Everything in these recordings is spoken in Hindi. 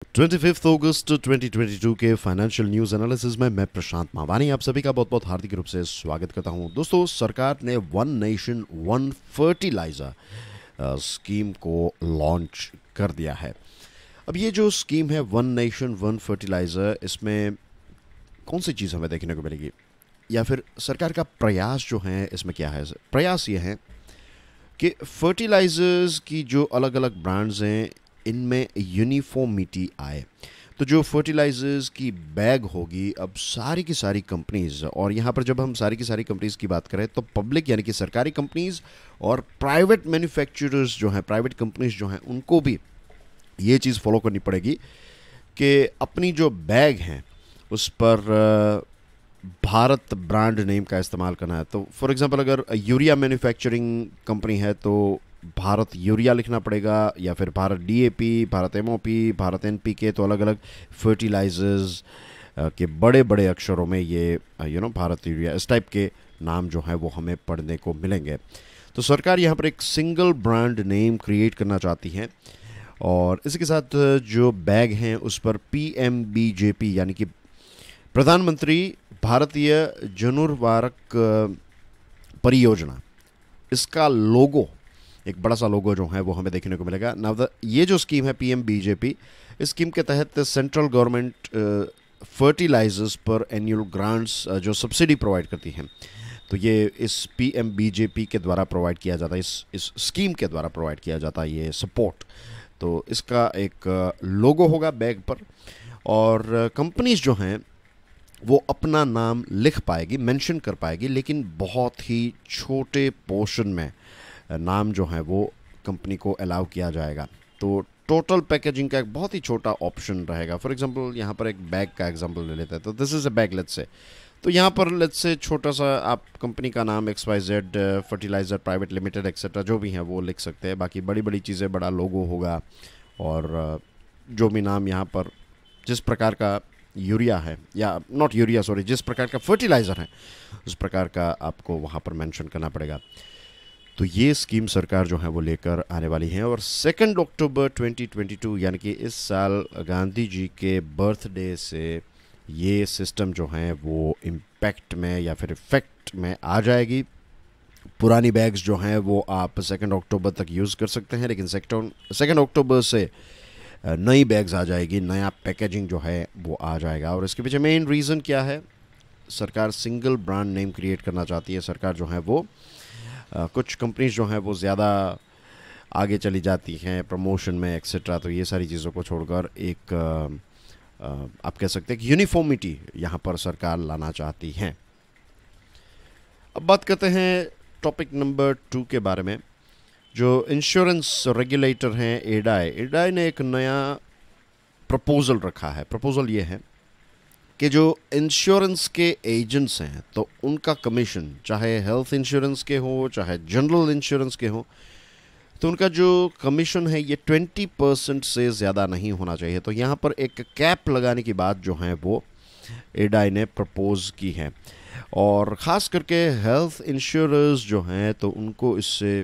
25 अगस्त 2022 के फाइनेंशियल न्यूज एनालिसिस में मैं प्रशांत मावानी आप सभी का बहुत बहुत हार्दिक रूप से स्वागत करता हूं। दोस्तों, सरकार ने one nation one fertiliser scheme को लॉन्च कर दिया है। अब ये जो स्कीम है वन नेशन वन फर्टिलाइजर, इसमें कौन सी चीज़ हमें देखने को मिलेगी या फिर सरकार का प्रयास जो है इसमें क्या है? प्रयास ये है कि फर्टिलाइजर्स की जो अलग अलग ब्रांड्स हैं इनमें यूनिफॉर्मिटी आए। तो जो फर्टिलाइजर्स की बैग होगी, अब सारी की सारी कंपनीज, और यहाँ पर जब हम सारी की सारी कंपनीज की बात करें तो पब्लिक यानी कि सरकारी कंपनीज और प्राइवेट मैन्युफैक्चरर्स जो हैं, प्राइवेट कंपनीज जो हैं, उनको भी ये चीज़ फॉलो करनी पड़ेगी कि अपनी जो बैग हैं उस पर भारत ब्रांड नेम का इस्तेमाल करना है। तो फॉर एग्जांपल अगर यूरिया मैन्युफैक्चरिंग कंपनी है तो भारत यूरिया लिखना पड़ेगा, या फिर Bharat DAP, Bharat MOP, Bharat NPK, तो अलग अलग फर्टिलाइजर्स के बड़े बड़े अक्षरों में ये भारत यूरिया, इस टाइप के नाम जो है वो हमें पढ़ने को मिलेंगे। तो सरकार यहाँ पर एक सिंगल ब्रांड नेम क्रिएट करना चाहती है, और इसी के साथ जो बैग हैं उस पर पीएमबीजेपी यानी कि प्रधानमंत्री भारतीय जनुर्वारक परियोजना, इसका लोगो, एक बड़ा सा लोगो जो है वो हमें देखने को मिलेगा। नाउ ये जो स्कीम है पीएमबीजेपी, इस स्कीम के तहत सेंट्रल गवर्नमेंट फर्टिलाइजर्स पर एनुअल ग्रांट्स जो सब्सिडी प्रोवाइड करती हैं, तो ये इस पीएमबीजेपी के द्वारा प्रोवाइड किया जाता है, इस स्कीम के द्वारा प्रोवाइड किया जाता है ये सपोर्ट। तो इसका एक लोगो होगा बैग पर, और कंपनीज जो हैं वो अपना नाम लिख पाएगी, मेंशन कर पाएगी, लेकिन बहुत ही छोटे पोर्शन में नाम जो है वो कंपनी को अलाउ किया जाएगा। तो टोटल पैकेजिंग का एक बहुत ही छोटा ऑप्शन रहेगा। फॉर एग्जांपल यहाँ पर एक बैग का एग्जांपल ले लेते हैं, तो this is a bag let's say, तो यहाँ पर लेट्स से छोटा सा आप कंपनी का नाम XYZ fertiliser private limited etcetera जो भी हैं वो लिख सकते हैं। बाकी बड़ी बड़ी चीज़ें, बड़ा लोगो होगा, और जो भी नाम यहाँ पर जिस प्रकार का यूरिया है, या नॉट यूरिया सॉरी, जिस प्रकार का फर्टिलाइज़र है उस प्रकार का आपको वहाँ पर मेंशन करना पड़ेगा। तो ये स्कीम सरकार जो है वो लेकर आने वाली है, और 2 अक्टूबर 2022 यानी कि इस साल गांधी जी के बर्थडे से ये सिस्टम जो है वो इम्पैक्ट में या फिर इफेक्ट में आ जाएगी। पुरानी बैग्स जो हैं वो आप 2 अक्टूबर तक यूज़ कर सकते हैं, लेकिन 2 अक्टूबर से नई बैग्स आ जाएगी, नया पैकेजिंग जो है वो आ जाएगा। और इसके पीछे मेन रीज़न क्या है? सरकार सिंगल ब्रांड नेम क्रिएट करना चाहती है। सरकार जो है वो कुछ कंपनीज जो हैं वो ज़्यादा आगे चली जाती हैं प्रमोशन में एक्सेट्रा, तो ये सारी चीज़ों को छोड़कर एक आप कह सकते हैं कि यूनिफॉर्मिटी यहाँ पर सरकार लाना चाहती है। अब बात करते हैं टॉपिक नंबर 2 के बारे में। जो इंश्योरेंस रेगुलेटर हैं एडाई ने एक नया प्रपोज़ल रखा है। प्रपोज़ल ये है कि जो इंश्योरेंस के एजेंट्स हैं तो उनका कमीशन, चाहे हेल्थ इंश्योरेंस के हो चाहे जनरल इंश्योरेंस के हो, तो उनका जो कमीशन है ये 20% से ज़्यादा नहीं होना चाहिए। तो यहाँ पर एक कैप लगाने की बात जो है वो एडाई ने प्रपोज़ की है, और ख़ास करके हेल्थ इंश्योरर्स जो हैं तो उनको इससे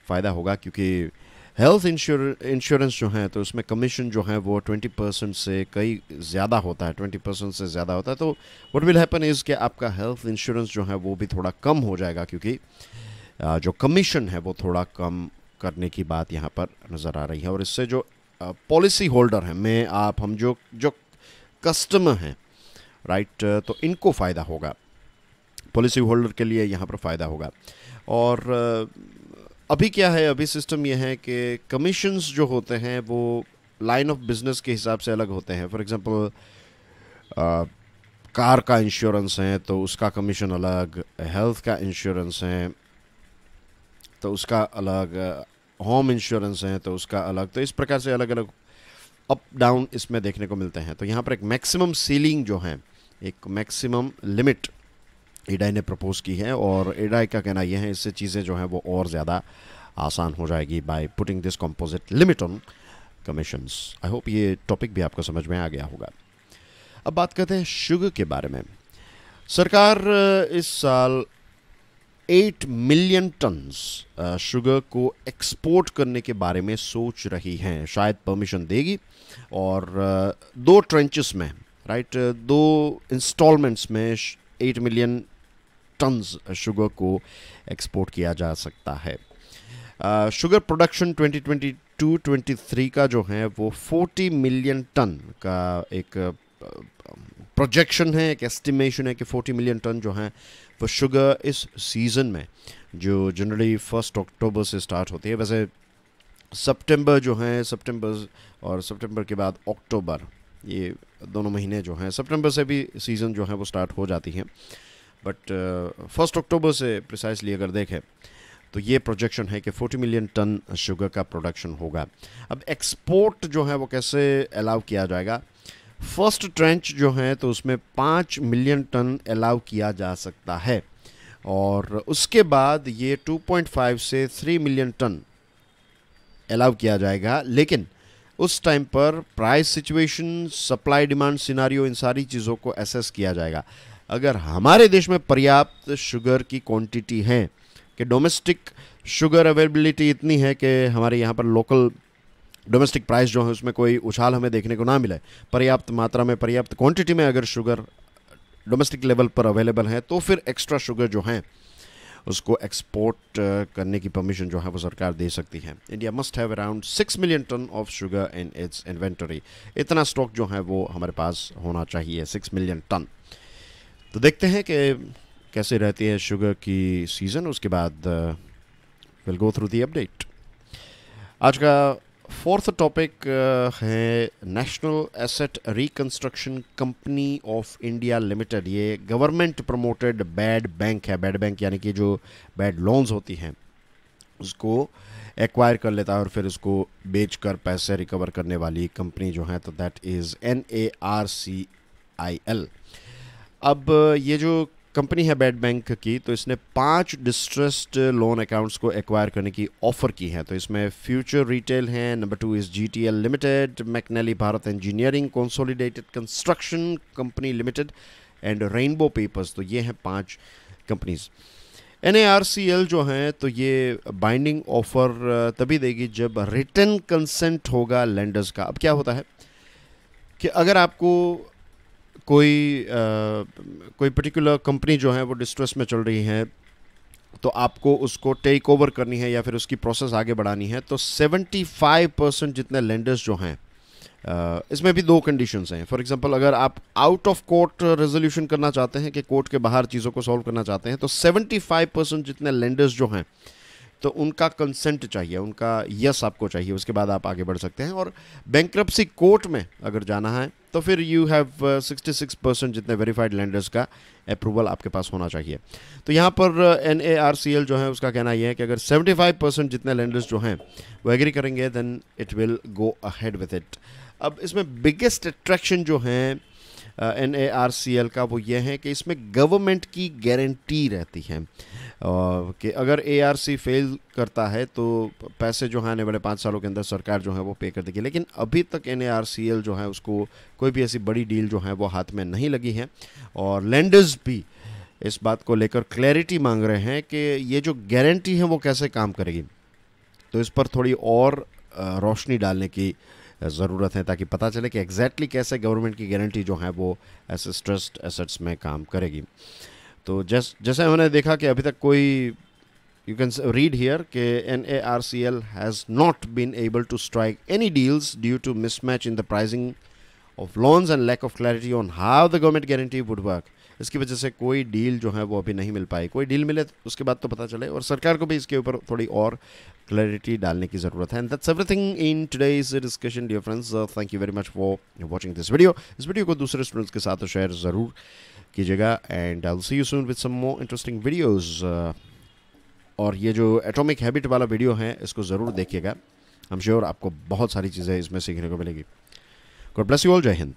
फ़ायदा होगा, क्योंकि हेल्थ इंश्योरेंस जो है तो उसमें कमीशन जो है वो 20% से कई ज़्यादा होता है, 20% से ज़्यादा होता है। तो व्हाट विल हैपन इज़ कि आपका हेल्थ इंश्योरेंस जो है वो भी थोड़ा कम हो जाएगा, क्योंकि जो कमीशन है वो थोड़ा कम करने की बात यहाँ पर नज़र आ रही है। और इससे जो पॉलिसी होल्डर हैं, मैं आप हम जो कस्टमर हैं, राइट, तो इनको फ़ायदा होगा, पॉलिसी होल्डर के लिए यहाँ पर फ़ायदा होगा। और अभी क्या है, अभी सिस्टम ये है कि कमीशंस जो होते हैं वो लाइन ऑफ बिजनेस के हिसाब से अलग होते हैं। फॉर एग्जांपल कार का इंश्योरेंस है तो उसका कमीशन अलग, हेल्थ का इंश्योरेंस है तो उसका अलग, होम इंश्योरेंस है तो उसका अलग। तो इस प्रकार से अलग अलग अप डाउन इसमें देखने को मिलते हैं। तो यहाँ पर एक मैक्सिमम सीलिंग जो है, एक मैक्सिमम लिमिट एडाई ने प्रपोज की है, और एडाई का कहना यह है इससे चीज़ें जो हैं वो और ज़्यादा आसान हो जाएगी by putting this composite limit on commissions. I hope ये टॉपिक भी आपको समझ में आ गया होगा। अब बात करते हैं शुगर के बारे में। सरकार इस साल 8 मिलियन टन्स शुगर को एक्सपोर्ट करने के बारे में सोच रही हैं, शायद परमिशन देगी। और दो ट्रेंचेस में, राइट, दो इंस्टॉलमेंट्स में 8 मिलियन टन्स शुगर को एक्सपोर्ट किया जा सकता है। शुगर प्रोडक्शन 2022-23 का जो है वो 40 मिलियन टन का एक प्रोजेक्शन है, एक एस्टिमेशन है कि 40 मिलियन टन जो है वो शुगर इस सीज़न में, जो जनरली 1 अक्टूबर से स्टार्ट होती है, वैसे सितंबर जो है, सितंबर और सितंबर के बाद अक्टूबर, ये दोनों महीने जो हैं, सितंबर से भी सीज़न जो है वो स्टार्ट हो जाती हैं, बट 1 अक्टूबर से प्रिसाइसली अगर देखें तो ये प्रोजेक्शन है कि 40 मिलियन टन शुगर का प्रोडक्शन होगा। अब एक्सपोर्ट जो है वो कैसे अलाउ किया जाएगा? फर्स्ट ट्रेंच जो है तो उसमें 5 मिलियन टन अलाउ किया जा सकता है, और उसके बाद ये 2.5 से 3 मिलियन टन अलाउ किया जाएगा। लेकिन उस टाइम पर price situation, supply demand scenario, इन सारी चीज़ों को एसेस किया जाएगा। अगर हमारे देश में पर्याप्त शुगर की क्वांटिटी है कि डोमेस्टिक शुगर अवेलेबिलिटी इतनी है कि हमारे यहाँ पर लोकल डोमेस्टिक प्राइस जो है उसमें कोई उछाल हमें देखने को ना मिले, पर्याप्त मात्रा में, पर्याप्त क्वांटिटी में अगर शुगर डोमेस्टिक लेवल पर अवेलेबल है, तो फिर एक्स्ट्रा शुगर जो है उसको एक्सपोर्ट करने की परमिशन जो है वो सरकार दे सकती है। India must have around 6 million ton of sugar in its inventory. इतना स्टॉक जो है वो हमारे पास होना चाहिए, 6 मिलियन टन। तो देखते हैं कि कैसे रहती है शुगर की सीज़न, उसके बाद will go through the update. आज का फोर्थ टॉपिक है national asset reconstruction company of India limited. ये गवर्नमेंट प्रमोटेड बैड बैंक है। बैड बैंक यानी कि जो बैड लोन्स होती हैं उसको एक्वायर कर लेता है और फिर उसको बेचकर पैसे रिकवर करने वाली कंपनी जो है, तो दैट इज़ NARCIL। अब ये जो कंपनी है बैड बैंक की, तो इसने 5 डिस्ट्रेस्ड लोन अकाउंट्स को एक्वायर करने की ऑफ़र की है। तो इसमें फ्यूचर रिटेल है, number 2 is GTL limited, McNally Bharat engineering, consolidated construction company limited and rainbow papers. तो ये हैं 5 कंपनीज। NARCL जो है तो ये बाइंडिंग ऑफ़र तभी देगी जब रिटन कंसेंट होगा लेंडर्स का। अब क्या होता है कि अगर आपको कोई पर्टिकुलर कंपनी जो है वो डिस्ट्रेस में चल रही है, तो आपको उसको टेक ओवर करनी है या फिर उसकी प्रोसेस आगे बढ़ानी है, तो 75% जितने लेंडर्स जो हैं, इसमें भी 2 कंडीशंस हैं। फॉर एग्जांपल, अगर आप आउट ऑफ कोर्ट रेजोल्यूशन करना चाहते हैं, कि कोर्ट के बाहर चीज़ों को सॉल्व करना चाहते हैं, तो 75% जितने लेंडर्स जो हैं तो उनका कंसेंट चाहिए, उनका यस आपको चाहिए, उसके बाद आप आगे बढ़ सकते हैं। और बैंक्रप्सी कोर्ट में अगर जाना है तो फिर यू हैव 66% जितने वेरीफाइड लेंडर्स का अप्रूवल आपके पास होना चाहिए। तो यहाँ पर NARCL जो है उसका कहना यह है कि अगर 75% जितने लेंडर्स जो हैं वो एग्री करेंगे, then it will go ahead with it. अब इसमें बिगेस्ट अट्रैक्शन जो है NARCL का वो ये है कि इसमें गवर्नमेंट की गारंटी रहती है कि अगर ARC फेल करता है तो पैसे जो हैं आने वाले 5 सालों के अंदर सरकार जो है वो पे कर देगी। लेकिन अभी तक NARCL जो है उसको कोई भी ऐसी बड़ी डील जो है वो हाथ में नहीं लगी है, और लेंडर्स भी इस बात को लेकर क्लैरिटी मांग रहे हैं कि ये जो गारंटी है वो कैसे काम करेगी। तो इस पर थोड़ी और रोशनी डालने की ज़रूरत है, ताकि पता चले कि एग्जैक्टली कैसे गवर्नमेंट की गारंटी जो है वो ऐसे स्ट्रेस्ड एसेट्स में काम करेगी। तो जैसे हमने देखा कि अभी तक कोई, यू कैन रीड हियर कि NARCL has not been able to strike any deals due to mismatch in the pricing of loans and lack of clarity on how the government guarantee would work. इसकी वजह से कोई डील जो है वो अभी नहीं मिल पाई। कोई डील मिले उसके बाद तो पता चले, और सरकार को भी इसके ऊपर थोड़ी और क्लैरिटी डालने की ज़रूरत है। And that's everything in today's discussion dear friends. Thank you very much for watching this video. इस वीडियो को दूसरे स्टूडेंट्स के साथ शेयर ज़रूर कीजिएगा, and I will see you soon with some more interesting videos. और ये जो एटॉमिक हैबिट वाला वीडियो है इसको ज़रूर देखिएगा, आई एम श्योर आपको बहुत सारी चीज़ें इसमें सीखने को मिलेगी। God bless you all. जय हिंद।